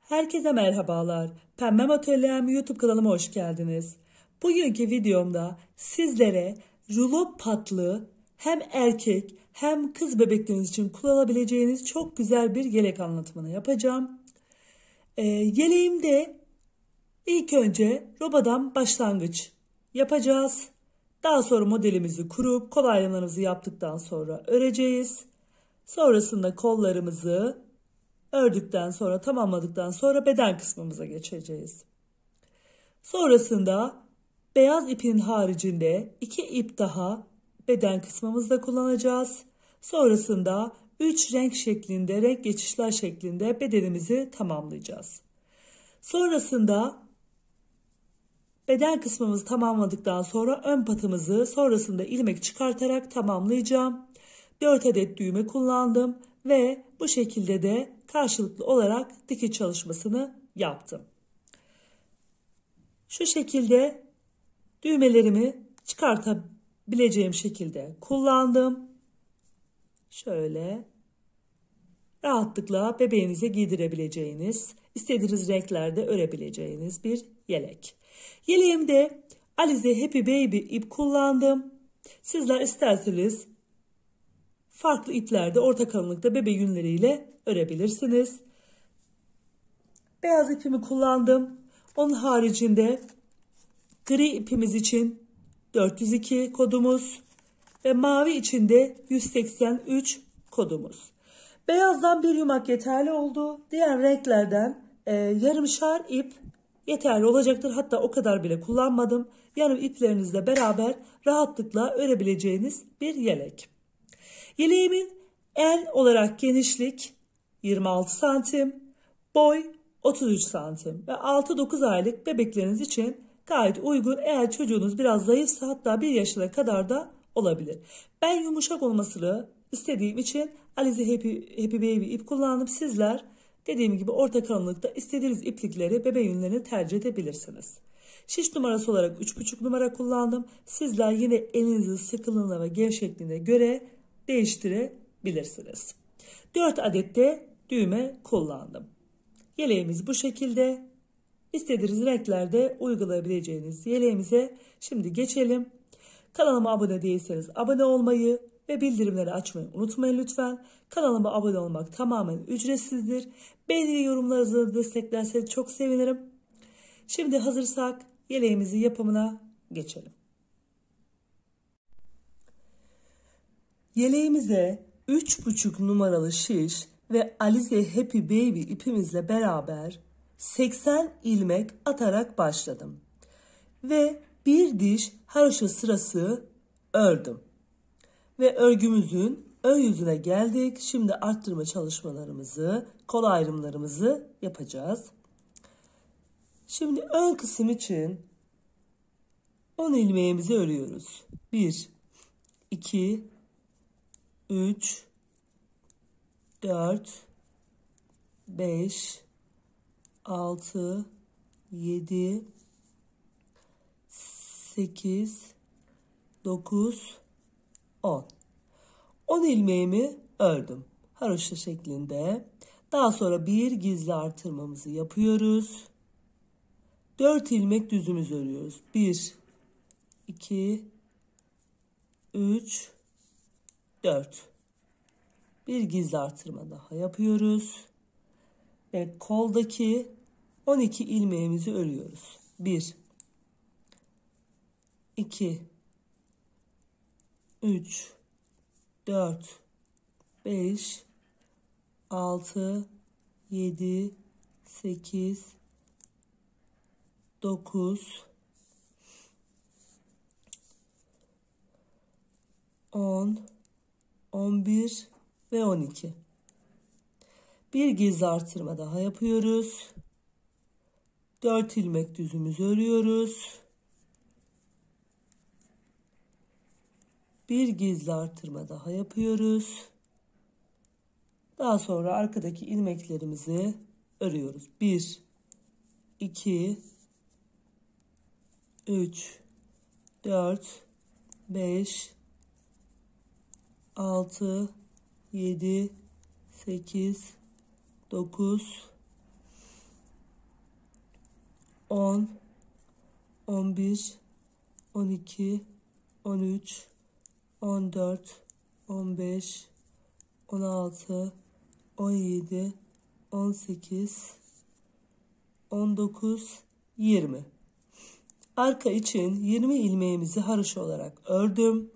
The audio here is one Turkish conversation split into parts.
Herkese merhabalar. Pembem Atölyem YouTube kanalıma hoş geldiniz. Bugünkü videomda sizlere rulo patlı hem erkek hem kız bebekleriniz için kullanabileceğiniz çok güzel bir yelek anlatımını yapacağım. Yeleğimde ilk önce robadan başlangıç yapacağız. Daha sonra modelimizi kurup kol ayrımlarımızı yaptıktan sonra öreceğiz. Sonrasında kollarımızı ördükten sonra tamamladıktan sonra beden kısmımıza geçeceğiz. Sonrasında beyaz ipin haricinde 2 ip daha beden kısmımızda kullanacağız. Sonrasında 3 renk şeklinde, renk geçişler şeklinde bedenimizi tamamlayacağız. Sonrasında beden kısmımızı tamamladıktan sonra ön patımızı sonrasında ilmek çıkartarak tamamlayacağım. 4 adet düğme kullandım ve bu şekilde de karşılıklı olarak dikiş çalışmasını yaptım. Şu şekilde düğmelerimi çıkartabileceğim şekilde kullandım. Şöyle rahatlıkla bebeğinize giydirebileceğiniz, istediğiniz renklerde örebileceğiniz bir yelek. Yeleğimde Alize Happy Baby ip kullandım. Sizler isterseniz farklı iplerde orta kalınlıkta bebe yünleriyle örebilirsiniz. Beyaz ipimi kullandım. Onun haricinde gri ipimiz için 402 kodumuz ve mavi için de 183 kodumuz. Beyazdan bir yumak yeterli oldu. Diğer renklerden yarımşar ip yeterli olacaktır. Hatta o kadar bile kullanmadım. Yarım iplerinizle beraber rahatlıkla örebileceğiniz bir yelek. Yeleğimin el olarak genişlik 26 santim, boy 33 santim ve 6-9 aylık bebekleriniz için gayet uygun. Eğer çocuğunuz biraz zayıfsa hatta 1 yaşına kadar da olabilir. Ben yumuşak olmasını istediğim için Alize Happy Baby ip kullandım. Sizler dediğim gibi orta kalınlıkta istediğiniz iplikleri, bebe yünlerini tercih edebilirsiniz. Şiş numarası olarak 3,5 numara kullandım. Sizler yine elinizin sıkılığına ve gevşekliğine göre değiştirebilirsiniz. 4 adet de düğme kullandım. Yeleğimiz bu şekilde. İstediğiniz renklerde uygulayabileceğiniz yeleğimize şimdi geçelim. Kanalıma abone değilseniz abone olmayı ve bildirimleri açmayı unutmayın lütfen. Kanalıma abone olmak tamamen ücretsizdir. Beğeni yorumlarınızı desteklerseniz çok sevinirim. Şimdi hazırsak yeleğimizin yapımına geçelim. Yeleğimize 3,5 numaralı şiş ve Alize Happy Baby ipimizle beraber 80 ilmek atarak başladım. Ve bir diş haroşa sırası ördüm. Ve örgümüzün ön yüzüne geldik. Şimdi arttırma çalışmalarımızı, kol ayrımlarımızı yapacağız. Şimdi ön kısım için 10 ilmeğimizi örüyoruz. 1, 2, 3, 4, 5, 6, 7, 8, 9, 10. 10 ilmeğimi ördüm. Haroşa şeklinde. Daha sonra bir gizli artırmamızı yapıyoruz. 4 ilmek düzümüz örüyoruz. 1, 2, 3, 4. Bir gizli artırma daha yapıyoruz. Ve koldaki 12 ilmeğimizi örüyoruz. 1, 2, 3, 4, 5, 6, 7, 8, 9, 10, 11 ve 12. Bir gizli artırma daha yapıyoruz. 4 ilmek düzümüzü örüyoruz. Bir gizli artırma daha yapıyoruz. Daha sonra arkadaki ilmeklerimizi örüyoruz. 1, 2, 3, 4, 5, 6, 7, 8, 9, 10, 11, 12, 13, 14, 15, 16, 17, 18, 19, 20. Arka için 20 ilmeğimizi haroşa olarak ördüm.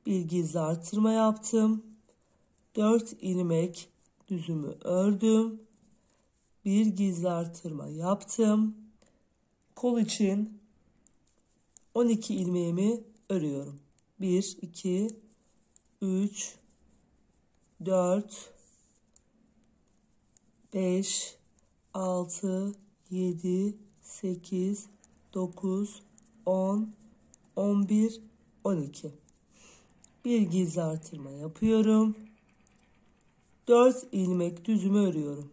Bir gizli artırma yaptım. 4 ilmek düzümü ördüm. Bir gizli artırma yaptım. Kol için 12 ilmeğimi örüyorum. 1, 2, 3, 4, 5, 6, 7, 8, 9, 10, 11, 12. Bir gizli artırma yapıyorum. 4 ilmek düzümü örüyorum.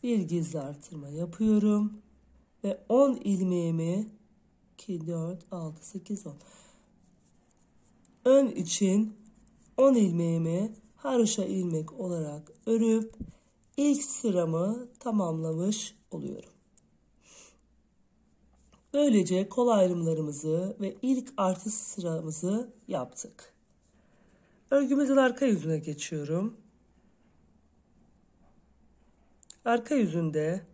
Bir gizli artırma yapıyorum ve 10 ilmeğimi 2, 4, 6, 8, 10. Ön için 10 ilmeğimi haroşa ilmek olarak örüp ilk sıramı tamamlamış oluyorum. Böylece kol ayrımlarımızı ve ilk artış sıramızı yaptık. Örgümüzün arka yüzüne geçiyorum. Arka yüzünde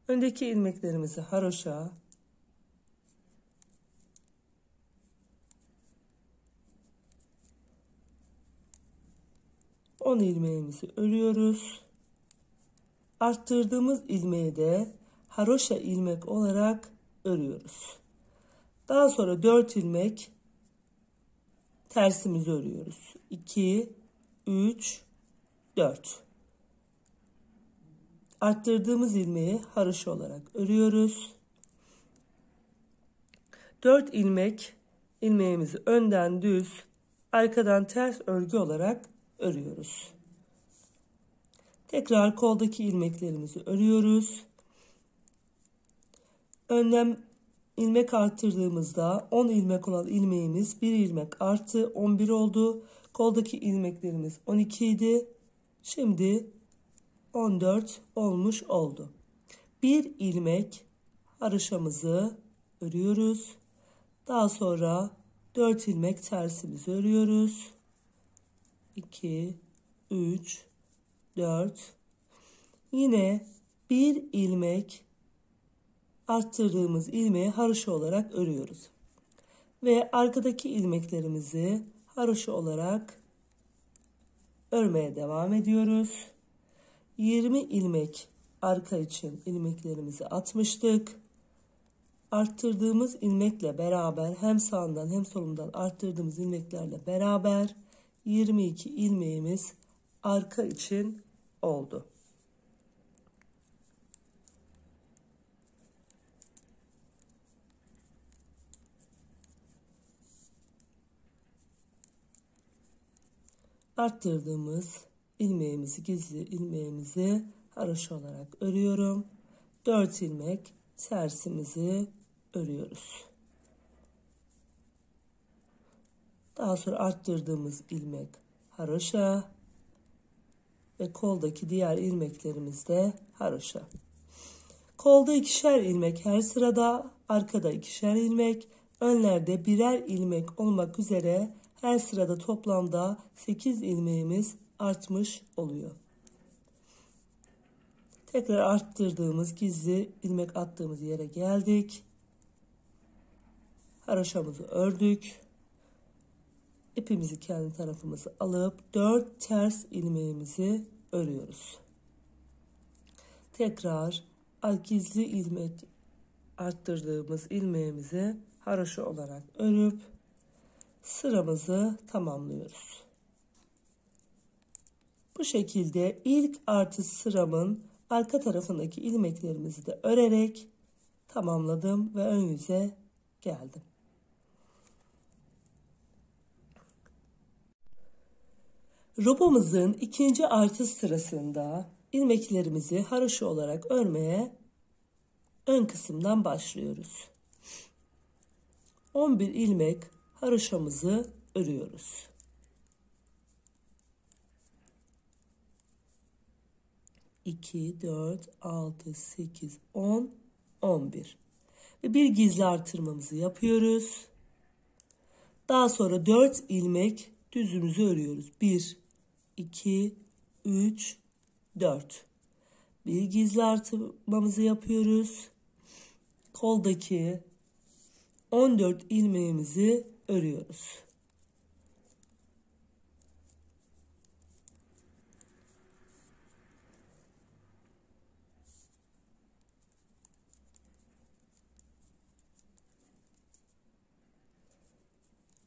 öndeki ilmeklerimizi haroşa, on ilmeğimizi örüyoruz. Arttırdığımız ilmeği de haroşa ilmek olarak örüyoruz. Daha sonra 4 ilmek tersimizi örüyoruz. 2, 3, 4. Arttırdığımız ilmeği haroşa olarak örüyoruz. 4 ilmeğimizi önden düz, arkadan ters örgü olarak örüyoruz. Tekrar koldaki ilmeklerimizi örüyoruz. Önden ilmek arttırdığımızda 10 ilmek olan ilmeğimiz 1 ilmek arttı, 11 oldu. Koldaki ilmeklerimiz 12 idi. Şimdi 14 olmuş oldu. Bir ilmek haroşamızı örüyoruz. Daha sonra 4 ilmek tersimizi örüyoruz. 2, 3, 4. Yine bir ilmek arttırdığımız ilmeği haroşa olarak örüyoruz. Ve arkadaki ilmeklerimizi haroşa olarak örmeye devam ediyoruz. 20 ilmek arka için ilmeklerimizi atmıştık. Arttırdığımız ilmekle beraber hem sağından hem solundan arttırdığımız ilmeklerle beraber 22 ilmeğimiz arka için oldu. Arttırdığımız gizli ilmeğimizi haroşa olarak örüyorum. 4 ilmek tersimizi örüyoruz. Daha sonra arttırdığımız ilmek haroşa ve koldaki diğer ilmeklerimiz de haroşa. Kolda 2'şer ilmek her sırada, arkada 2'şer ilmek, önlerde birer ilmek olmak üzere her sırada toplamda 8 ilmeğimiz artmış oluyor. Tekrar arttırdığımız gizli ilmek attığımız yere geldik. Haroşamızı ördük. İpimizi kendi tarafımıza alıp 4 ters ilmeğimizi örüyoruz. Tekrar gizli ilmek arttırdığımız ilmeğimizi haroşa olarak örüp sıramızı tamamlıyoruz. Bu şekilde ilk artış sıramın arka tarafındaki ilmeklerimizi de örerek tamamladım ve ön yüze geldim. Robamızın ikinci artış sırasında ilmeklerimizi haroşa olarak örmeye ön kısımdan başlıyoruz. 11 ilmek haroşamızı örüyoruz. 2, 4, 6, 8, 10, 11. Ve bir gizli artırmamızı yapıyoruz. Daha sonra 4 ilmek düzümüzü örüyoruz. 1, 2, 3, 4. Bir gizli artırmamızı yapıyoruz. Koldaki 14 ilmeğimizi örüyoruz.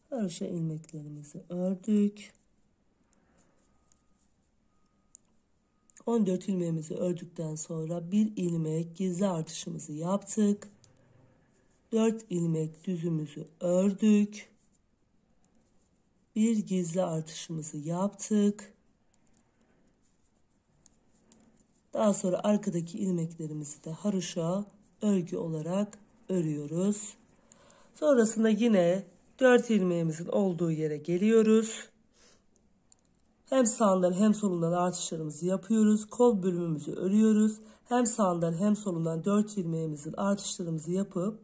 Haroşa ilmeklerimizi ördük. 14 ilmeğimizi ördükten sonra bir ilmek gizli artışımızı yaptık. 4 ilmek düzümüzü ördük. Bir gizli artışımızı yaptık. Daha sonra arkadaki ilmeklerimizi de haroşa örgü olarak örüyoruz. Sonrasında yine 4 ilmeğimizin olduğu yere geliyoruz. Hem sağından hem solundan artışlarımızı yapıyoruz. Kol bölümümüzü örüyoruz. Hem sağından hem solundan 4 ilmeğimizin artışlarımızı yapıp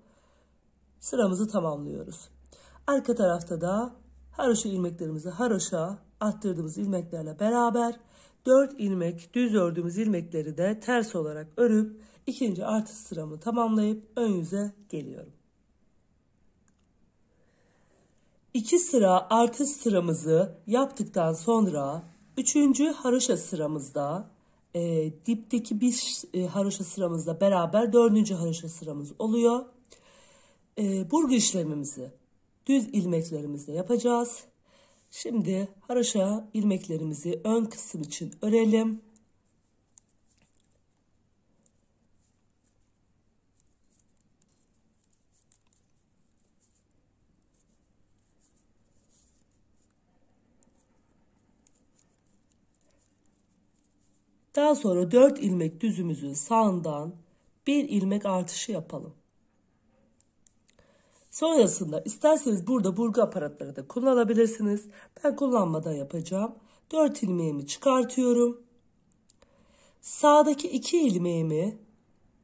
sıramızı tamamlıyoruz. Arka tarafta da haroşa ilmeklerimizi haroşa arttırdığımız ilmeklerle beraber 4 ilmek düz ördüğümüz ilmekleri de ters olarak örüp ikinci artış sıramı tamamlayıp ön yüze geliyorum. 2 sıra artış sıramızı yaptıktan sonra 3. haroşa sıramızda dipteki bir haroşa sıramızla beraber 4. haroşa sıramız oluyor. Burgu işlemimizi düz ilmeklerimizle yapacağız. Şimdi haroşa ilmeklerimizi ön kısım için örelim. Daha sonra 4 ilmek düzümüzün sağından bir ilmek artışı yapalım. Sonrasında isterseniz burada burgu aparatları da kullanabilirsiniz. Ben kullanmadan yapacağım. 4 ilmeğimi çıkartıyorum. Sağdaki 2 ilmeğimi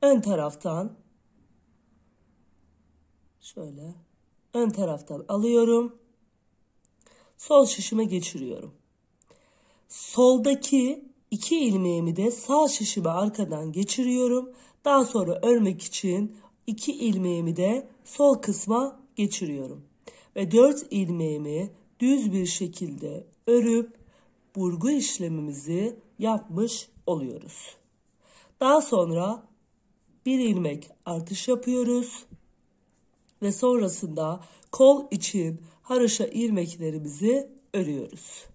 ön taraftan şöyle ön taraftan alıyorum. Sol şişime geçiriyorum. Soldaki 2 ilmeğimi de sağ şişime arkadan geçiriyorum. Daha sonra örmek için 2 ilmeğimi de sol kısma geçiriyorum. Ve 4 ilmeğimi düz bir şekilde örüp burgu işlemimizi yapmış oluyoruz. Daha sonra bir ilmek artış yapıyoruz. Ve sonrasında kol için haroşa ilmeklerimizi örüyoruz.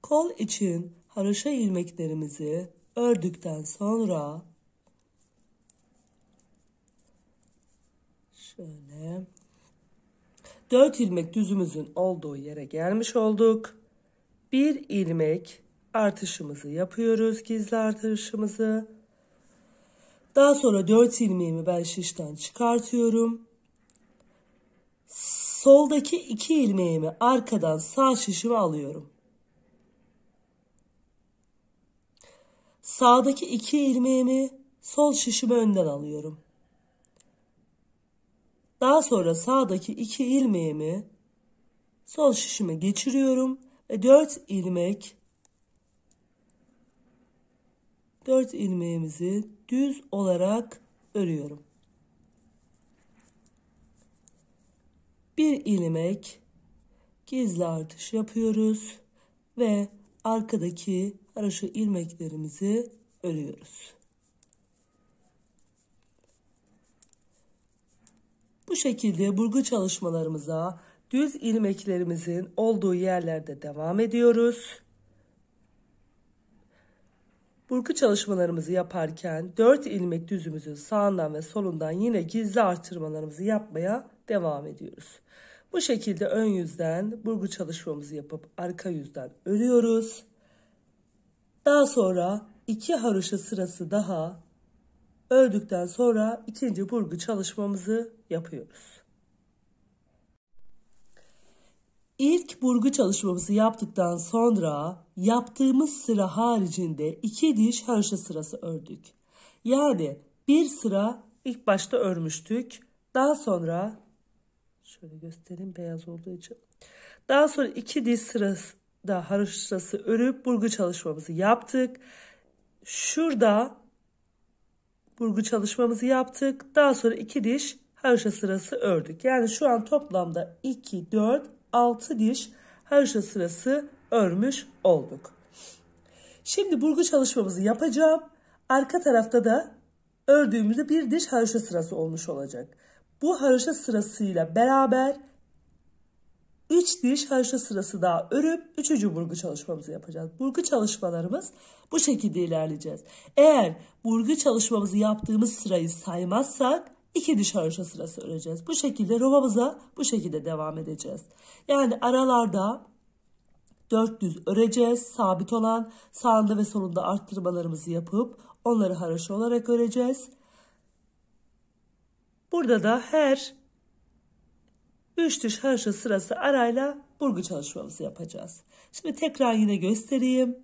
Kol için haroşa ilmeklerimizi ördükten sonra şöyle 4 ilmek düzümüzün olduğu yere gelmiş olduk. Bir ilmek artışımızı yapıyoruz, gizli artışımızı. Daha sonra 4 ilmeğimi ben şişten çıkartıyorum. Soldaki 2 ilmeğimi arkadan sağ şişime alıyorum. Sağdaki 2 ilmeğimi sol şişime önden alıyorum. Daha sonra sağdaki 2 ilmeğimi sol şişime geçiriyorum ve 4 ilmeğimizi düz olarak örüyorum. Bir ilmek gizli artış yapıyoruz ve arkadaki haroşa ilmeklerimizi örüyoruz. Bu şekilde burgu çalışmalarımıza düz ilmeklerimizin olduğu yerlerde devam ediyoruz. Burgu çalışmalarımızı yaparken 4 ilmek düzümüzün sağından ve solundan yine gizli artırmalarımızı yapmaya devam ediyoruz. Bu şekilde ön yüzden burgu çalışmamızı yapıp arka yüzden örüyoruz. Daha sonra 2 haroşa sırası daha ördükten sonra ikinci burgu çalışmamızı yapıyoruz. İlk burgu çalışmamızı yaptıktan sonra yaptığımız sıra haricinde 2 diş haroşa sırası ördük. Yani bir sıra ilk başta örmüştük. Daha sonra şöyle göstereyim beyaz olduğu için. Daha sonra 2 diş sırasında haroşa sırası örüp burgu çalışmamızı yaptık. Şurada burgu çalışmamızı yaptık. Daha sonra 2 diş haroşa sırası ördük. Yani şu an toplamda 2, 4, 6 diş haroşa sırası örmüş olduk. Şimdi burgu çalışmamızı yapacağım. Arka tarafta da ördüğümüzde bir diş haroşa sırası olmuş olacak. Bu haroşa sırasıyla beraber 3 diş haroşa sırası daha örüp 3. burgu çalışmamızı yapacağız. Burgu çalışmalarımız bu şekilde ilerleyeceğiz. Eğer burgu çalışmamızı yaptığımız sırayı saymazsak 2 diş haroşa sırası öreceğiz. Bu şekilde robamıza bu şekilde devam edeceğiz. Yani aralarda 4 düz öreceğiz. Sabit olan sağında ve solunda arttırmalarımızı yapıp onları haroşa olarak öreceğiz. Burada da her 3 diş haroşa sırası arayla burgu çalışmamızı yapacağız. Şimdi tekrar yine göstereyim.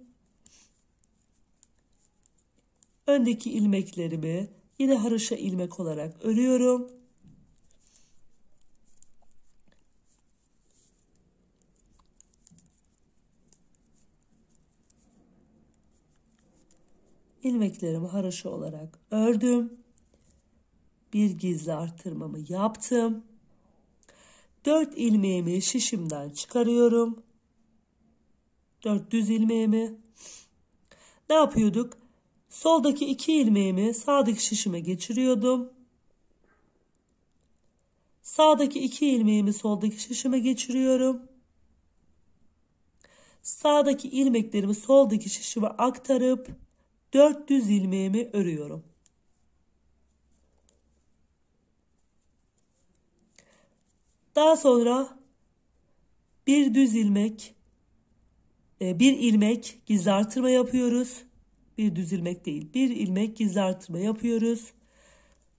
Öndeki ilmeklerimi yine haroşa ilmek olarak örüyorum. İlmeklerimi haroşa olarak ördüm. Bir gizli artırmamı yaptım. 4 ilmeğimi şişimden çıkarıyorum. 4 düz ilmeğimi. Ne yapıyorduk? Soldaki 2 ilmeğimi sağdaki şişime geçiriyordum. Sağdaki 2 ilmeğimi soldaki şişime geçiriyorum. Sağdaki ilmeklerimi soldaki şişime aktarıp 4 düz ilmeğimi örüyorum. Daha sonra bir düz ilmek, bir ilmek gizli artırma yapıyoruz. Bir düz ilmek değil, bir ilmek gizli artırma yapıyoruz.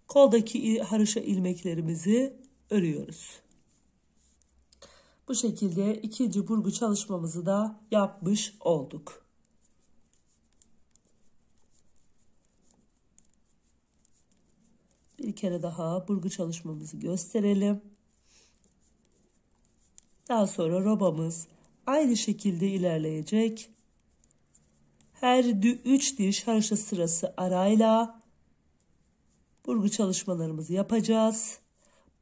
Koldaki haroşa ilmeklerimizi örüyoruz. Bu şekilde ikinci burgu çalışmamızı da yapmış olduk. Bir kere daha burgu çalışmamızı gösterelim. Daha sonra robamız aynı şekilde ilerleyecek. Her 3 diş haroşa sırası arayla burgu çalışmalarımızı yapacağız.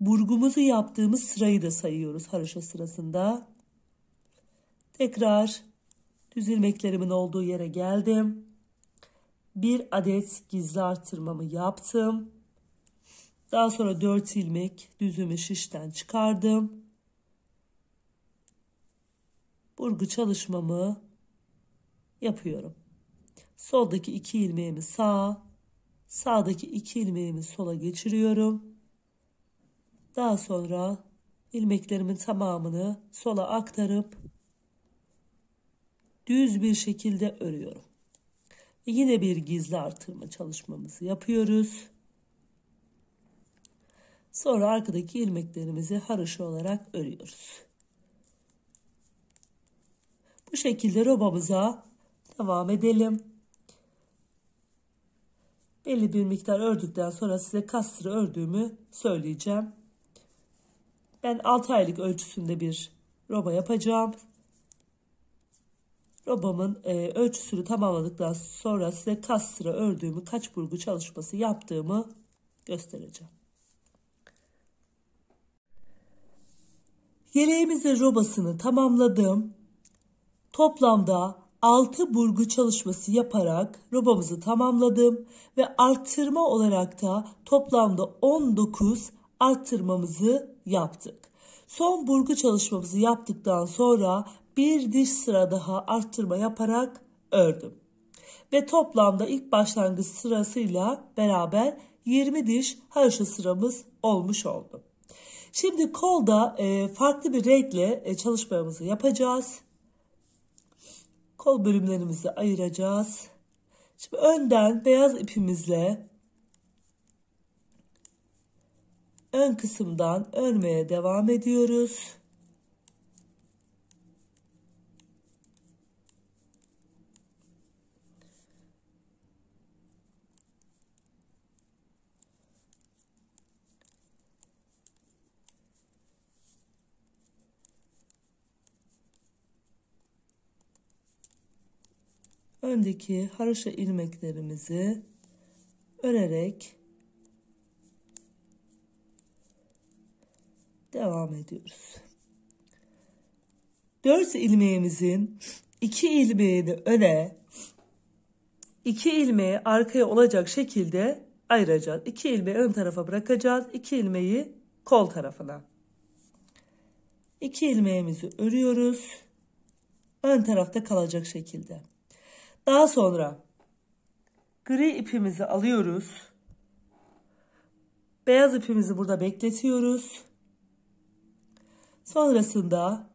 Burgumuzu yaptığımız sırayı da sayıyoruz haroşa sırasında. Tekrar düz ilmeklerimin olduğu yere geldim. Bir adet gizli artırmamı yaptım. Daha sonra 4 ilmek düzümü şişten çıkardım. Burgu çalışmamı yapıyorum. Soldaki 2 ilmeğimi sağa, sağdaki 2 ilmeğimi sola geçiriyorum. Daha sonra ilmeklerimin tamamını sola aktarıp düz bir şekilde örüyorum. Yine bir gizli artırma çalışmamızı yapıyoruz. Sonra arkadaki ilmeklerimizi haroşa olarak örüyoruz. Bu şekilde robamıza devam edelim. Belli bir miktar ördükten sonra size kaç sıra ördüğümü söyleyeceğim. Ben 6 aylık ölçüsünde bir roba yapacağım. Robamın ölçüsünü tamamladıktan sonra size kaç sıra ördüğümü, kaç burgu çalışması yaptığımı göstereceğim. Yeleğimizin robasını tamamladım. Toplamda 6 burgu çalışması yaparak robamızı tamamladım ve arttırma olarak da toplamda 19 arttırmamızı yaptık. Son burgu çalışmamızı yaptıktan sonra bir diş sıra daha arttırma yaparak ördüm. Ve toplamda ilk başlangıç sırasıyla beraber 20 diş haroşa sıramız olmuş oldu. Şimdi kolda farklı bir renkle çalışmamızı yapacağız. Kol bölümlerimizi ayıracağız. Şimdi önden beyaz ipimizle ön kısımdan örmeye devam ediyoruz. Öndeki haroşa ilmeklerimizi örerek devam ediyoruz. 4 ilmeğimizin 2 ilmeğini öne, 2 ilmeği arkaya olacak şekilde ayıracağız. 2 ilmeği ön tarafa bırakacağız. 2 ilmeği kol tarafına. 2 ilmeğimizi örüyoruz. Ön tarafta kalacak şekilde. Daha sonra gri ipimizi alıyoruz. Beyaz ipimizi burada bekletiyoruz. Sonrasında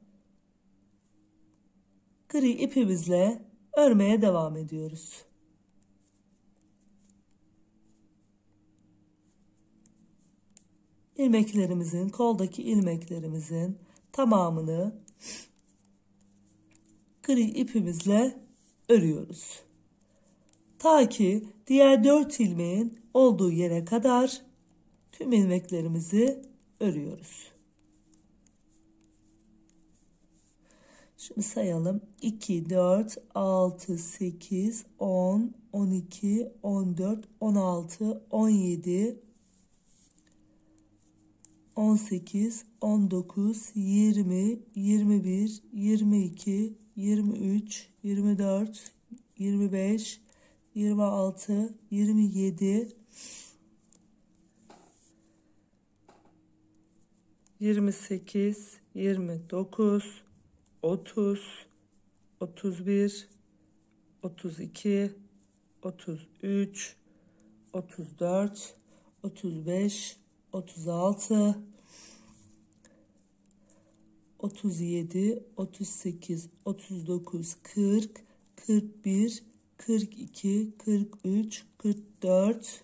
gri ipimizle örmeye devam ediyoruz. İlmeklerimizin, koldaki ilmeklerimizin tamamını gri ipimizle örüyoruz. Ta ki diğer 4 ilmeğin olduğu yere kadar tüm ilmeklerimizi örüyoruz. Şimdi sayalım. 2, 4, 6, 8, 10, 12, 14, 16, 17, 18, 19, 20, 21, 22, 23, 24, 25, 26, 27, 28, 29, 30, 31, 32, 33, 34, 35, 36, 37, 38, 39, 40, 41, 42, 43, 44,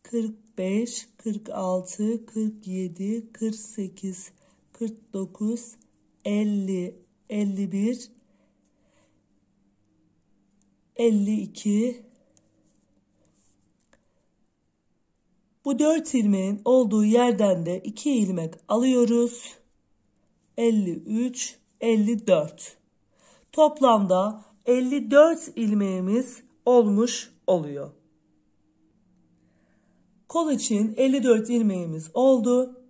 45, 46, 47, 48, 49, 50, 51, 52. Bu 4 ilmeğin olduğu yerden de 2 ilmek alıyoruz. 53, 54. Toplamda 54 ilmeğimiz olmuş oluyor. Kol için 54 ilmeğimiz oldu.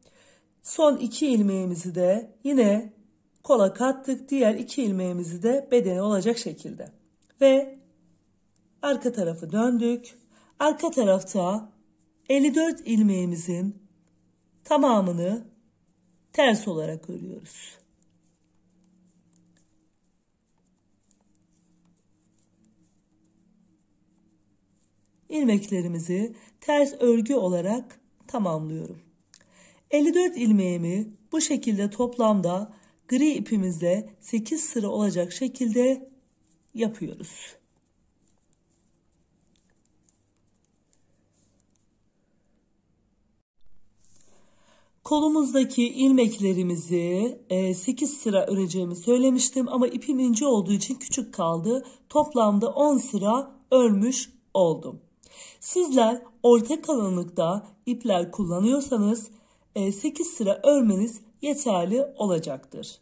Son 2 ilmeğimizi de yine kola kattık. Diğer 2 ilmeğimizi de bedeni olacak şekilde. Ve arka tarafı döndük. Arka tarafta 54 ilmeğimizin tamamını ters olarak örüyoruz. İlmeklerimizi ters örgü olarak tamamlıyorum. 54 ilmeğimi bu şekilde toplamda gri ipimizle 8 sıra olacak şekilde yapıyoruz. Kolumuzdaki ilmeklerimizi 8 sıra öreceğimi söylemiştim ama ipim ince olduğu için küçük kaldı. Toplamda 10 sıra örmüş oldum. Sizler orta kalınlıkta ipler kullanıyorsanız 8 sıra örmeniz yeterli olacaktır.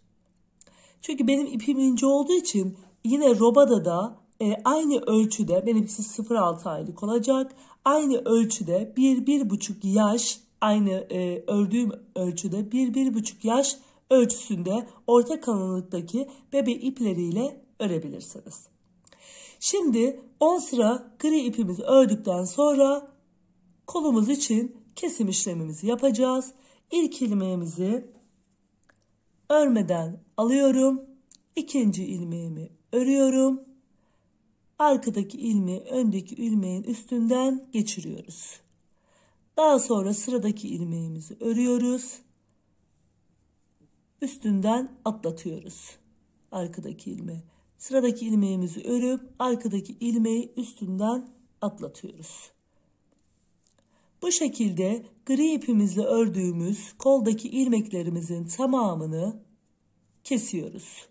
Çünkü benim ipim ince olduğu için yine robada da aynı ölçüde, benimkisi 0,6 aylık olacak. Aynı ölçüde 1-1,5 yaş, aynı ördüğüm ölçüde 1-1,5 yaş ölçüsünde orta kalınlıktaki bebe ipleriyle örebilirsiniz. Şimdi 10 sıra gri ipimizi ördükten sonra kolumuz için kesim işlemimizi yapacağız. İlk ilmeğimizi örmeden alıyorum. İkinci ilmeğimi örüyorum. Arkadaki ilmeği öndeki ilmeğin üstünden geçiriyoruz. Daha sonra sıradaki ilmeğimizi örüyoruz. Üstünden atlatıyoruz. Arkadaki ilmeği. Sıradaki ilmeğimizi örüp arkadaki ilmeği üstünden atlatıyoruz. Bu şekilde gri ipimizle ördüğümüz koldaki ilmeklerimizin tamamını kesiyoruz.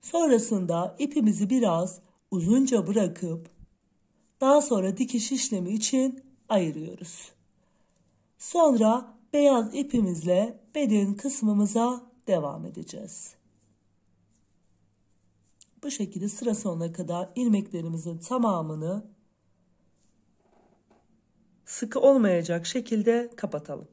Sonrasında ipimizi biraz uzunca bırakıp daha sonra dikiş işlemi için ayırıyoruz. Sonra beyaz ipimizle beden kısmımıza devam edeceğiz. Bu şekilde sıra sonuna kadar ilmeklerimizin tamamını sıkı olmayacak şekilde kapatalım.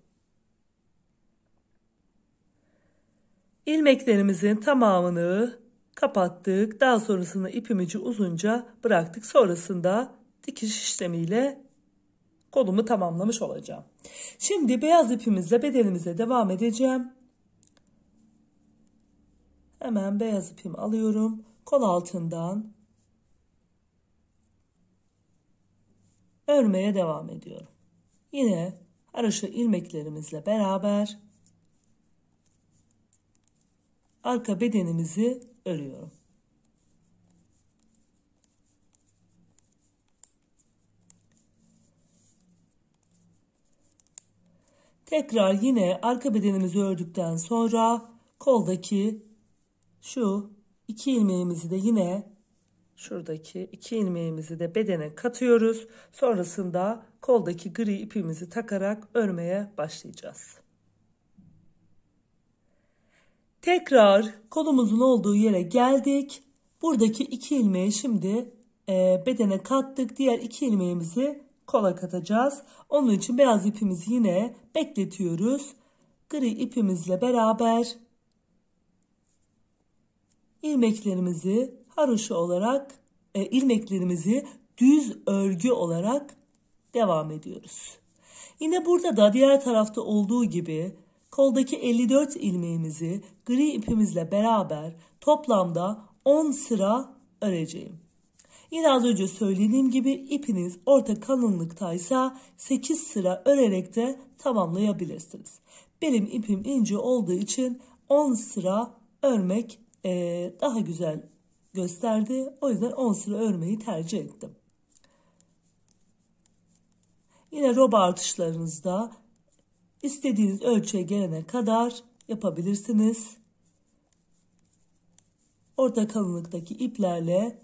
İlmeklerimizin tamamını kapattık. Daha sonrasında ipimizi uzunca bıraktık. Sonrasında dikiş işlemiyle kolumu tamamlamış olacağım. Şimdi beyaz ipimizle bedenimize devam edeceğim. Hemen beyaz ipimi alıyorum. Kol altından örmeye devam ediyorum. Yine haroşa ilmeklerimizle beraber arka bedenimizi örüyorum. Tekrar yine arka bedenimizi ördükten sonra koldaki şu iki ilmeğimizi de yine şuradaki iki ilmeğimizi de bedene katıyoruz. Sonrasında koldaki gri ipimizi takarak örmeye başlayacağız. Tekrar kolumuzun olduğu yere geldik. Buradaki iki ilmeği şimdi bedene kattık. Diğer iki ilmeğimizi kola katacağız. Onun için beyaz ipimizi yine bekletiyoruz. Gri ipimizle beraber ilmeklerimizi haroşa olarak ilmeklerimizi düz örgü olarak devam ediyoruz. Yine burada da diğer tarafta olduğu gibi koldaki 54 ilmeğimizi gri ipimizle beraber toplamda 10 sıra öreceğim. Yine az önce söylediğim gibi ipiniz orta kalınlıktaysa 8 sıra örerek de tamamlayabilirsiniz. Benim ipim ince olduğu için 10 sıra örmek daha güzel gösterdi. O yüzden 10 sıra örmeyi tercih ettim. Yine roba artışlarınızda istediğiniz ölçüye gelene kadar yapabilirsiniz. Orta kalınlıktaki iplerle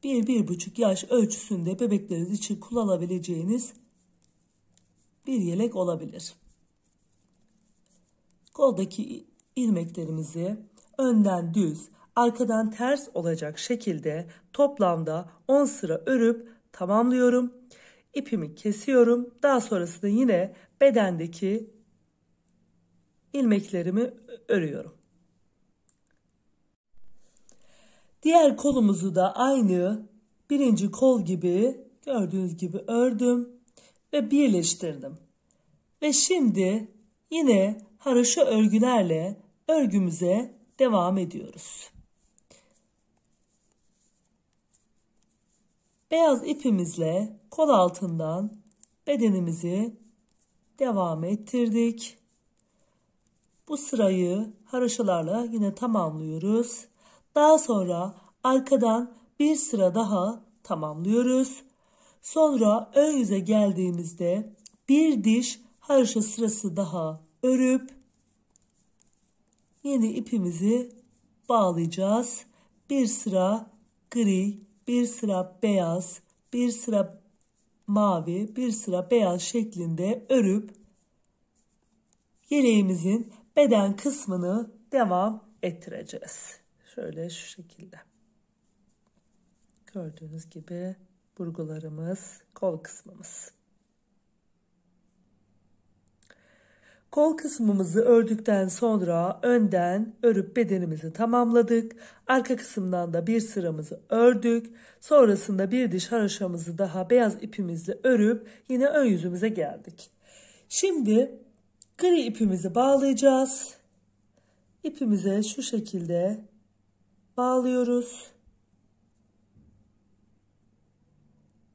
1-1,5 yaş ölçüsünde bebekleriniz için kullanabileceğiniz bir yelek olabilir. Koldaki ilmeklerimizi önden düz, arkadan ters olacak şekilde toplamda 10 sıra örüp tamamlıyorum. İpimi kesiyorum. Daha sonrasında yine bedendeki ilmeklerimi örüyorum. Diğer kolumuzu da aynı birinci kol gibi gördüğünüz gibi ördüm ve birleştirdim. Ve şimdi yine haroşa örgülerle örgümüze devam ediyoruz. Beyaz ipimizle kol altından bedenimizi devam ettirdik. Bu sırayı haroşalarla yine tamamlıyoruz. Daha sonra arkadan bir sıra daha tamamlıyoruz. Sonra ön yüze geldiğimizde bir diş haroşa sırası daha örüp yeni ipimizi bağlayacağız. Bir sıra gri, bir sıra beyaz, bir sıra mavi, bir sıra beyaz şeklinde örüp yeleğimizin beden kısmını devam ettireceğiz. Şöyle şu şekilde. Gördüğünüz gibi burgularımız, kol kısmımız. Kol kısmımızı ördükten sonra önden örüp bedenimizi tamamladık. Arka kısımdan da bir sıramızı ördük. Sonrasında bir diş haroşamızı daha beyaz ipimizle örüp yine ön yüzümüze geldik. Şimdi gri ipimizi bağlayacağız. İpimize şu şekilde bağlıyoruz.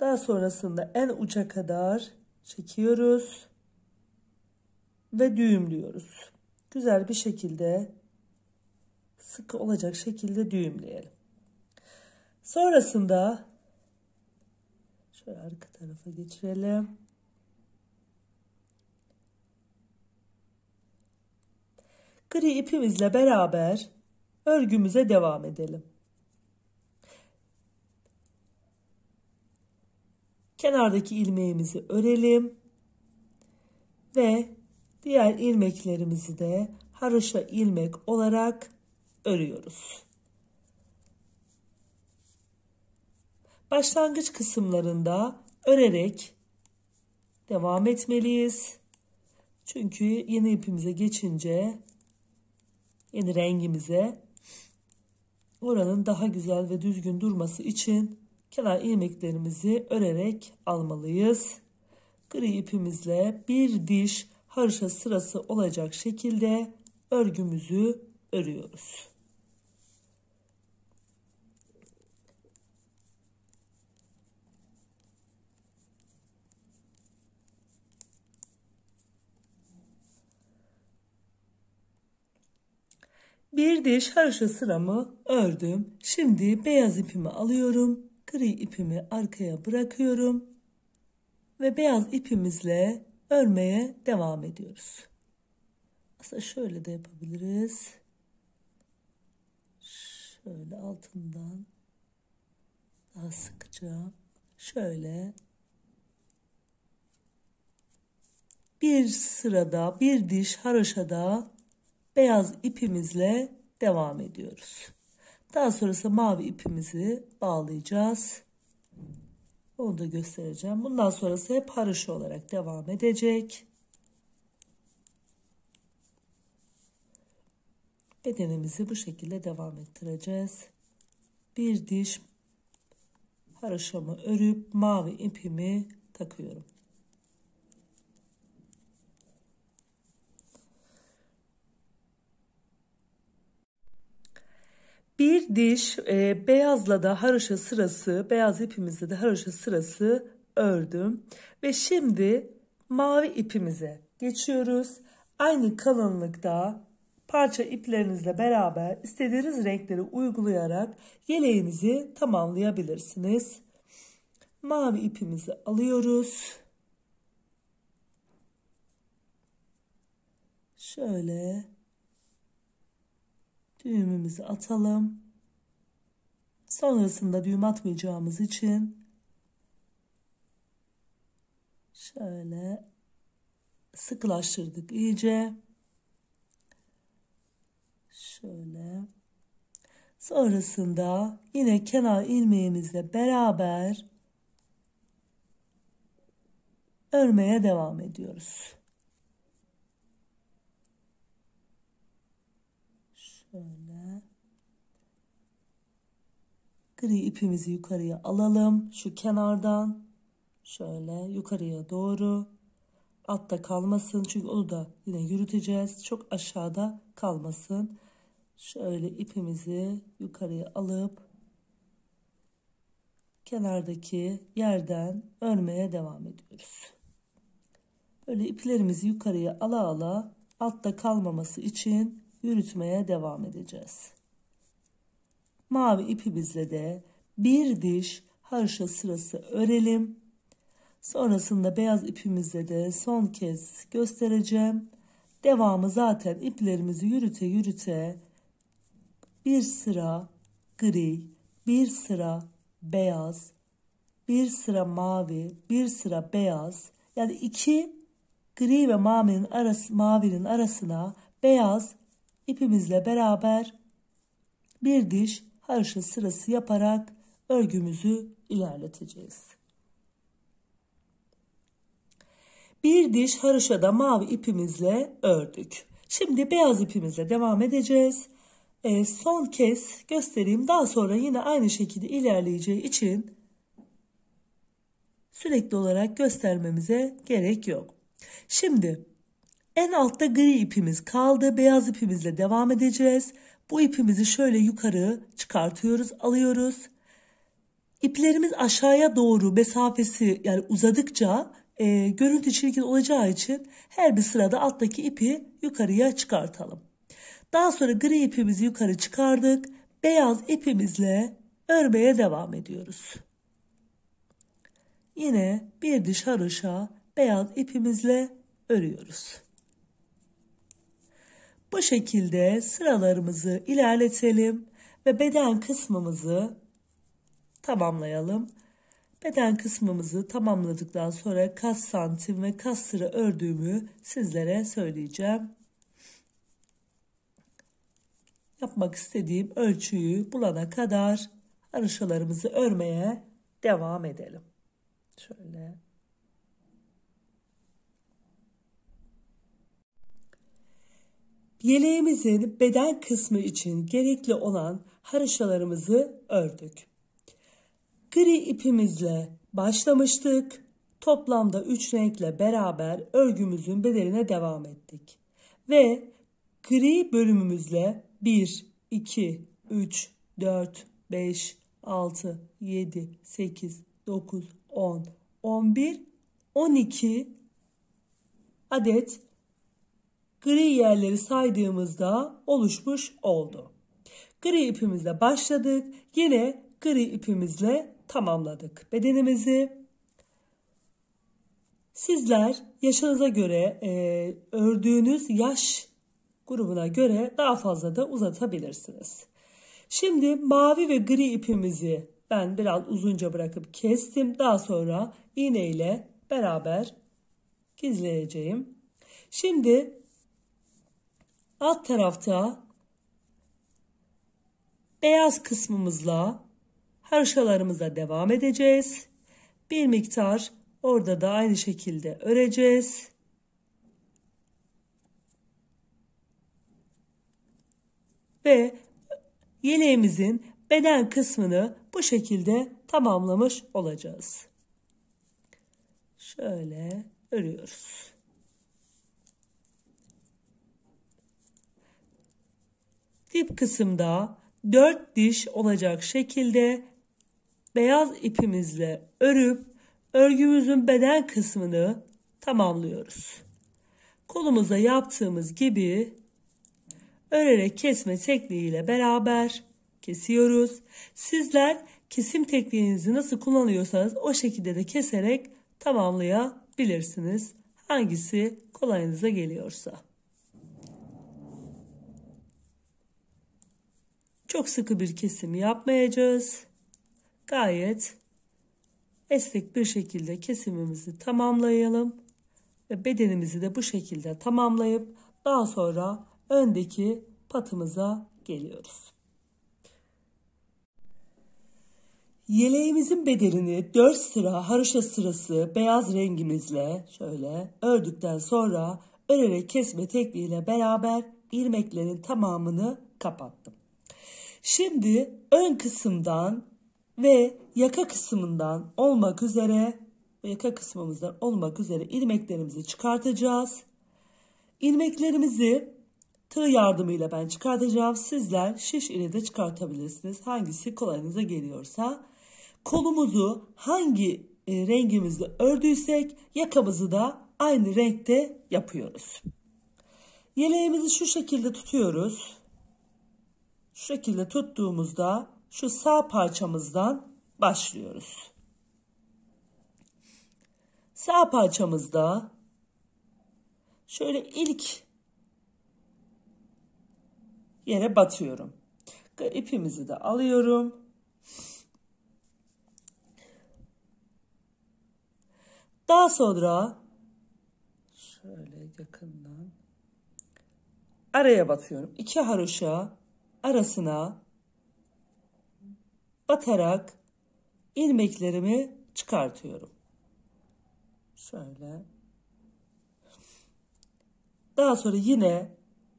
Daha sonrasında en uca kadar çekiyoruz ve düğümlüyoruz. Güzel bir şekilde sıkı olacak şekilde düğümleyelim. Sonrasında Şöyle arka tarafa geçirelim. Gri ipimizle beraber örgümüze devam edelim. Kenardaki ilmeğimizi örelim ve diğer ilmeklerimizi de haroşa ilmek olarak örüyoruz. Başlangıç kısımlarında örerek devam etmeliyiz. Çünkü yeni ipimize geçince, yeni rengimize, oranın daha güzel ve düzgün durması için kenar ilmeklerimizi örerek almalıyız. Gri ipimizle bir diş haroşa sırası olacak şekilde örgümüzü örüyoruz. Bir diş haroşa sıramı ördüm. Şimdi beyaz ipimi alıyorum. Gri ipimi arkaya bırakıyorum. Ve beyaz ipimizle örmeye devam ediyoruz. Aslında şöyle de yapabiliriz. Şöyle altından daha sıkıca. Şöyle. Bir sırada, bir diş haroşada beyaz ipimizle devam ediyoruz. Daha sonrası mavi ipimizi bağlayacağız. Onu da göstereceğim. Bundan sonrası hep haroşa olarak devam edecek. Bedenimizi bu şekilde devam ettireceğiz. Bir diş haroşamı örüp mavi ipimi takıyorum. Bir diş beyazla da haroşa sırası, beyaz ipimizle de haroşa sırası ördüm. Ve şimdi mavi ipimize geçiyoruz. Aynı kalınlıkta parça iplerinizle beraber istediğiniz renkleri uygulayarak yeleğinizi tamamlayabilirsiniz. Mavi ipimizi alıyoruz. Şöyle düğümümüzü atalım. Sonrasında düğüm atmayacağımız için şöyle sıkılaştırdık iyice. Şöyle. Sonrasında yine kenar ilmeğimizle beraber örmeye devam ediyoruz. Şöyle. Gri ipimizi yukarıya alalım. Şu kenardan şöyle yukarıya doğru. Altta kalmasın. Çünkü onu da yine yürüteceğiz. Çok aşağıda kalmasın. Şöyle ipimizi yukarıya alıp kenardaki yerden örmeye devam ediyoruz. Böyle iplerimizi yukarıya ala ala altta kalmaması için yürütmeye devam edeceğiz. Mavi ipimizle de bir diş haroşa sırası örelim. Sonrasında beyaz ipimizle de son kez göstereceğim. Devamı zaten iplerimizi yürüte yürüte bir sıra gri, bir sıra beyaz, bir sıra mavi, bir sıra beyaz. Yani iki gri ve mavinin arasına beyaz ipimizle beraber bir diş haroşa sırası yaparak örgümüzü ilerleteceğiz. Bir diş haroşada mavi ipimizle ördük. Şimdi beyaz ipimizle devam edeceğiz. Son kez göstereyim. Daha sonra yine aynı şekilde ilerleyeceği için sürekli olarak göstermemize gerek yok. Şimdi en altta gri ipimiz kaldı. Beyaz ipimizle devam edeceğiz. Bu ipimizi şöyle yukarı çıkartıyoruz, alıyoruz. İplerimiz aşağıya doğru mesafesi yani uzadıkça görüntü çirkin olacağı için her bir sırada alttaki ipi yukarıya çıkartalım. Daha sonra gri ipimizi yukarı çıkardık. Beyaz ipimizle örmeye devam ediyoruz. yine bir diş haroşa beyaz ipimizle örüyoruz. Bu şekilde sıralarımızı ilerletelim ve beden kısmımızı tamamlayalım. Beden kısmımızı tamamladıktan sonra kaç santim ve kaç sıra ördüğümü sizlere söyleyeceğim. Yapmak istediğim ölçüyü bulana kadar haroşalarımızı örmeye devam edelim. Şöyle. Yeleğimizin beden kısmı için gerekli olan haroşalarımızı ördük. Gri ipimizle başlamıştık. Toplamda 3 renkle beraber örgümüzün bedeline devam ettik. Ve gri bölümümüzle 1, 2, 3, 4, 5, 6, 7, 8, 9, 10, 11, 12 adet gri yerleri saydığımızda oluşmuş oldu. Gri ipimizle başladık. Yine gri ipimizle tamamladık bedenimizi. Sizler yaşınıza göre ördüğünüz yaş grubuna göre daha fazla da uzatabilirsiniz. Şimdi mavi ve gri ipimizi ben biraz uzunca bırakıp kestim. Daha sonra iğne ile beraber gizleyeceğim. Şimdi alt tarafta beyaz kısmımızla haroşalarımıza devam edeceğiz. Bir miktar orada da aynı şekilde öreceğiz. Ve yeleğimizin beden kısmını bu şekilde tamamlamış olacağız. Şöyle örüyoruz. Dip kısımda 4 diş olacak şekilde beyaz ipimizle örüp örgümüzün beden kısmını tamamlıyoruz. Kolumuza yaptığımız gibi örerek kesme tekniğiyle beraber kesiyoruz. Sizler kesim tekniğinizi nasıl kullanıyorsanız o şekilde de keserek tamamlayabilirsiniz. Hangisi kolayınıza geliyorsa. Çok sıkı bir kesim yapmayacağız. Gayet esnek bir şekilde kesimimizi tamamlayalım. Ve bedenimizi de bu şekilde tamamlayıp daha sonra öndeki patımıza geliyoruz. Yeleğimizin bedenini 4 sıra haroşa sırası beyaz rengimizle şöyle ördükten sonra örerek kesme tekniğiyle beraber ilmeklerin tamamını kapattım. Şimdi ön kısımdan ve yaka kısmından olmak üzere ilmeklerimizi çıkartacağız. İlmeklerimizi tığ yardımıyla ben çıkartacağım. Sizler şiş ile de çıkartabilirsiniz. Hangisi kolayınıza geliyorsa. Kolumuzu hangi rengimizle ördüysek yakamızı da aynı renkte yapıyoruz. Yeleğimizi şu şekilde tutuyoruz. Şu şekilde tuttuğumuzda şu sağ parçamızdan başlıyoruz. Sağ parçamızda şöyle ilk yere batıyorum. İpimizi de alıyorum. Daha sonra şöyle yakından araya batıyorum. 2 haroşa arasına batarak ilmeklerimi çıkartıyorum. Şöyle. Daha sonra yine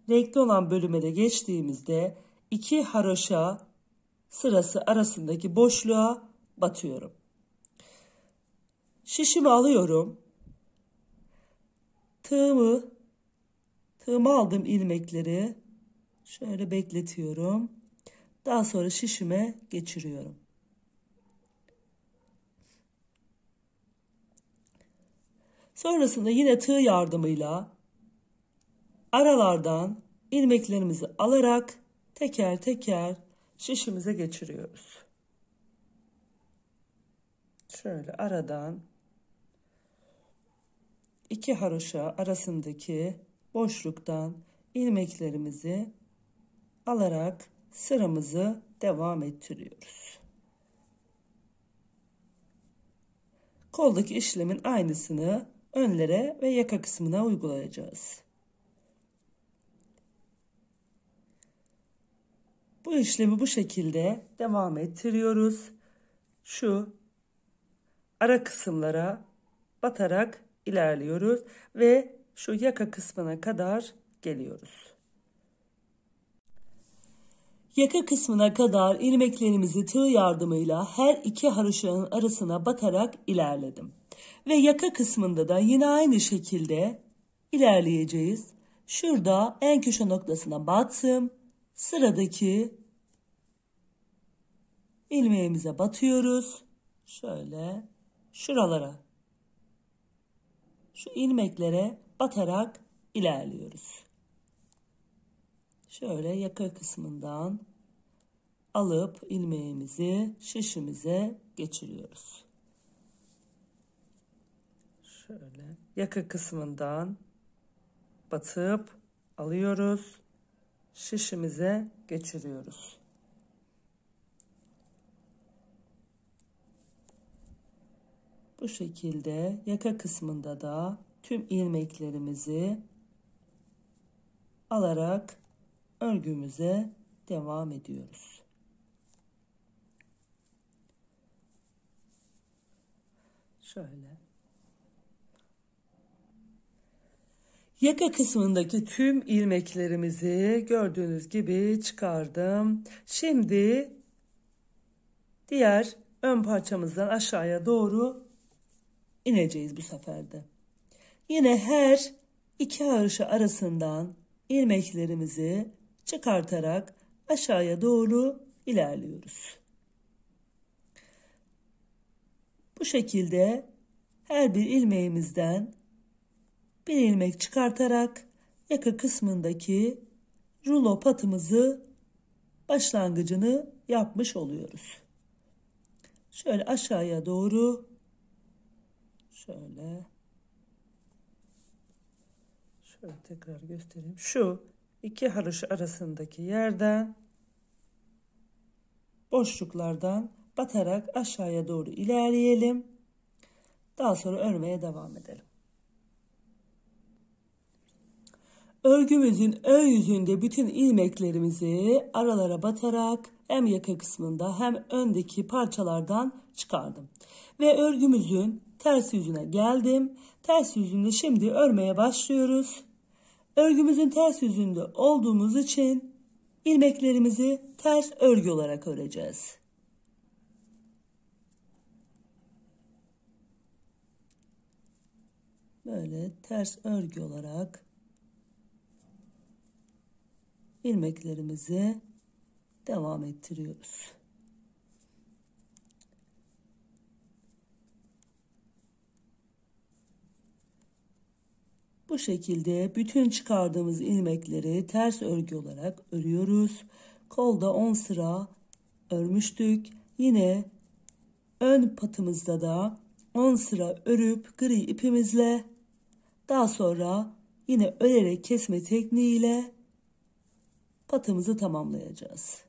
renkli olan bölüme de geçtiğimizde 2 haroşa sırası arasındaki boşluğa batıyorum. Şişimi alıyorum. Tığımı aldım ilmekleri. Şöyle bekletiyorum. Daha sonra şişime geçiriyorum. Sonrasında yine tığ yardımıyla aralardan ilmeklerimizi alarak teker teker şişimize geçiriyoruz. Şöyle aradan iki haroşa arasındaki boşluktan ilmeklerimizi alarak sıramızı devam ettiriyoruz. Koldaki işlemin aynısını önlere ve yaka kısmına uygulayacağız. Bu işlemi bu şekilde devam ettiriyoruz. Şu ara kısımlara batarak ilerliyoruz ve şu yaka kısmına kadar geliyoruz. Yaka kısmına kadar ilmeklerimizi tığ yardımıyla her iki haroşanın arasına batarak ilerledim. Ve yaka kısmında da yine aynı şekilde ilerleyeceğiz. Şurada en köşe noktasına battım. Sıradaki ilmeğimize batıyoruz. Şöyle şuralara, şu ilmeklere batarak ilerliyoruz. Şöyle yaka kısmından alıp ilmeğimizi şişimize geçiriyoruz. Şöyle yaka kısmından batıp alıyoruz. Şişimize geçiriyoruz. Bu şekilde yaka kısmında da tüm ilmeklerimizi alarak örgümüze devam ediyoruz. Şöyle. Yaka kısmındaki tüm ilmeklerimizi gördüğünüz gibi çıkardım. Şimdi diğer ön parçamızdan aşağıya doğru ineceğiz bu sefer de. Yine her iki haroşa arasından ilmeklerimizi çıkartarak aşağıya doğru ilerliyoruz. Bu şekilde her bir ilmeğimizden bir ilmek çıkartarak yaka kısmındaki rulo patımızı başlangıcını yapmış oluyoruz. Şöyle aşağıya doğru şöyle tekrar göstereyim. Şu iki haroşa arasındaki yerden boşluklardan batarak aşağıya doğru ilerleyelim. Daha sonra örmeye devam edelim. Örgümüzün ön yüzünde bütün ilmeklerimizi aralara batarak hem yaka kısmında hem öndeki parçalardan çıkardım. Ve örgümüzün ters yüzüne geldim. Ters yüzünde şimdi örmeye başlıyoruz. Örgümüzün ters yüzünde olduğumuz için ilmeklerimizi ters örgü olarak öreceğiz. Böyle ters örgü olarak ilmeklerimizi devam ettiriyoruz. Bu şekilde bütün çıkardığımız ilmekleri ters örgü olarak örüyoruz. Kolda 10 sıra örmüştük. Yine ön patımızda da 10 sıra örüp gri ipimizle daha sonra yine örerek kesme tekniğiyle patımızı tamamlayacağız.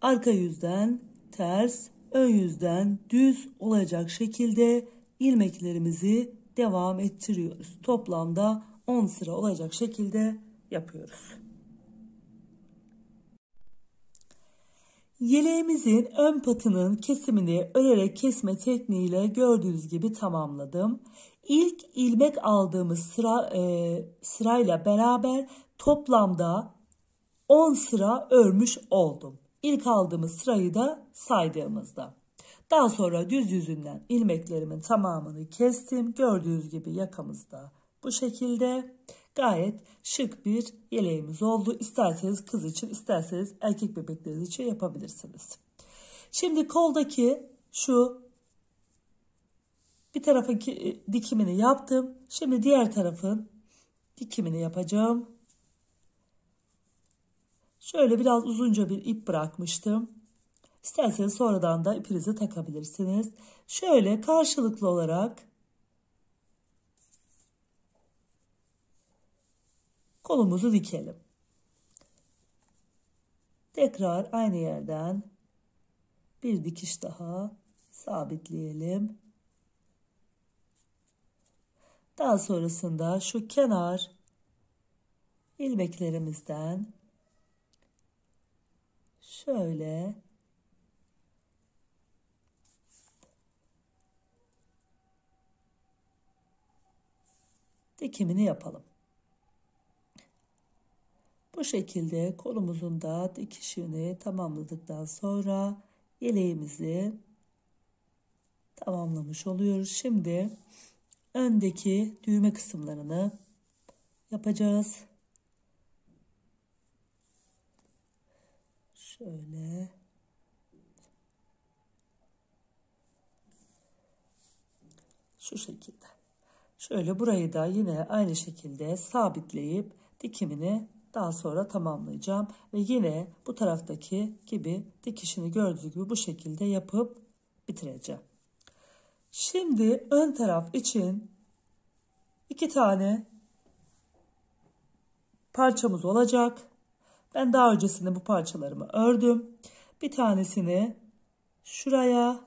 Arka yüzden ters, ön yüzden düz olacak şekilde ilmeklerimizi devam ettiriyoruz. Toplamda 10 sıra olacak şekilde yapıyoruz. Yeleğimizin ön patının kesimini örerek kesme tekniğiyle gördüğünüz gibi tamamladım. İlk ilmek aldığımız sırayla beraber toplamda 10 sıra örmüş oldum. İlk aldığımız sırayı da saydığımızda. Daha sonra düz yüzünden ilmeklerimin tamamını kestim. Gördüğünüz gibi yakamızda bu şekilde gayet şık bir yeleğimiz oldu. İsterseniz kız için, isterseniz erkek bebekleriniz için yapabilirsiniz. Şimdi koldaki şu bir tarafın dikimini yaptım. Şimdi diğer tarafın dikimini yapacağım. Şöyle biraz uzunca bir ip bırakmıştım. İsterseniz sonradan da ipinizi takabilirsiniz. Şöyle karşılıklı olarak kolumuzu dikelim. Tekrar aynı yerden bir dikiş daha sabitleyelim. Daha sonrasında şu kenar ilmeklerimizden şöyle dikimini yapalım. Bu şekilde kolumuzun da dikişini tamamladıktan sonra yeleğimizi tamamlamış oluyoruz. Şimdi öndeki düğme kısımlarını yapacağız. Şöyle şu şekilde. Şöyle burayı da yine aynı şekilde sabitleyip dikimini daha sonra tamamlayacağım. Ve yine bu taraftaki gibi dikişini gördüğünüz gibi bu şekilde yapıp bitireceğim. Şimdi ön taraf için 2 tane parçamız olacak. Ben daha öncesinde bu parçalarımı ördüm. Bir tanesini şuraya,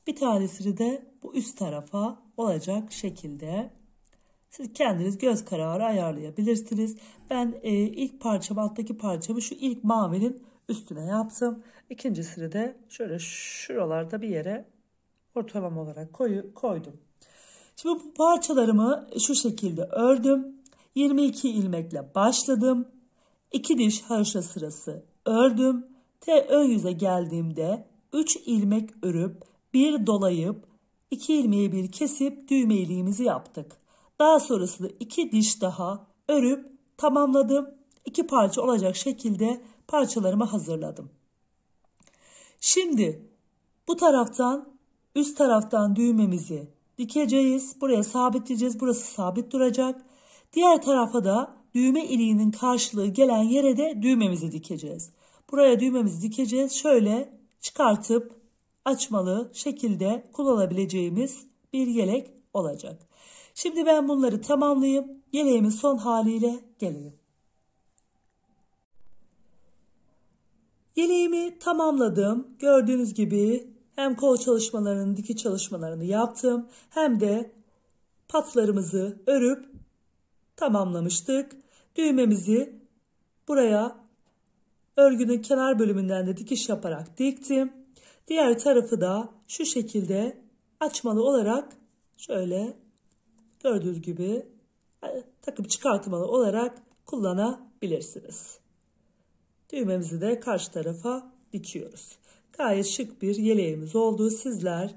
bir tanesini de bu üst tarafa olacak şekilde. Siz kendiniz göz kararı ayarlayabilirsiniz. Ben ilk parçamı, alttaki parçamı şu ilk mavinin üstüne yaptım. İkincisini de şöyle şuralarda bir yere ortalama olarak koydum. Şimdi bu parçalarımı şu şekilde ördüm. 22 ilmekle başladım. 2 diş haroşa sırası ördüm. Ön yüze geldiğimde 3 ilmek örüp 1 dolayıp 2 ilmeği bir kesip düğme iliğimizi yaptık. Daha sonrasında 2 diş daha örüp tamamladım. 2 parça olacak şekilde parçalarımı hazırladım. Şimdi bu taraftan üst taraftan düğmemizi dikeceğiz. Buraya sabitleyeceğiz. Burası sabit duracak. Diğer tarafa da düğme iliğinin karşılığı gelen yere de düğmemizi dikeceğiz. Buraya düğmemizi dikeceğiz. Şöyle çıkartıp açmalı şekilde kullanabileceğimiz bir yelek olacak. Şimdi ben bunları tamamlayayım. Yeleğimin son haliyle geleyim. Yeleğimi tamamladım. Gördüğünüz gibi hem kol çalışmalarını, dikiş çalışmalarını yaptım. Hem de patlarımızı örüp tamamlamıştık. Düğmemizi buraya örgünün kenar bölümünden de dikiş yaparak diktim. Diğer tarafı da şu şekilde açmalı olarak şöyle gördüğünüz gibi takıp çıkartmalı olarak kullanabilirsiniz. Düğmemizi de karşı tarafa dikiyoruz. Gayet şık bir yeleğimiz oldu. Sizler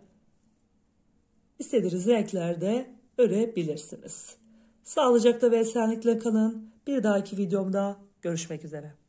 istediğiniz renklerde örebilirsiniz. Sağlıcakla ve esenlikle kalın. Bir dahaki videomda görüşmek üzere.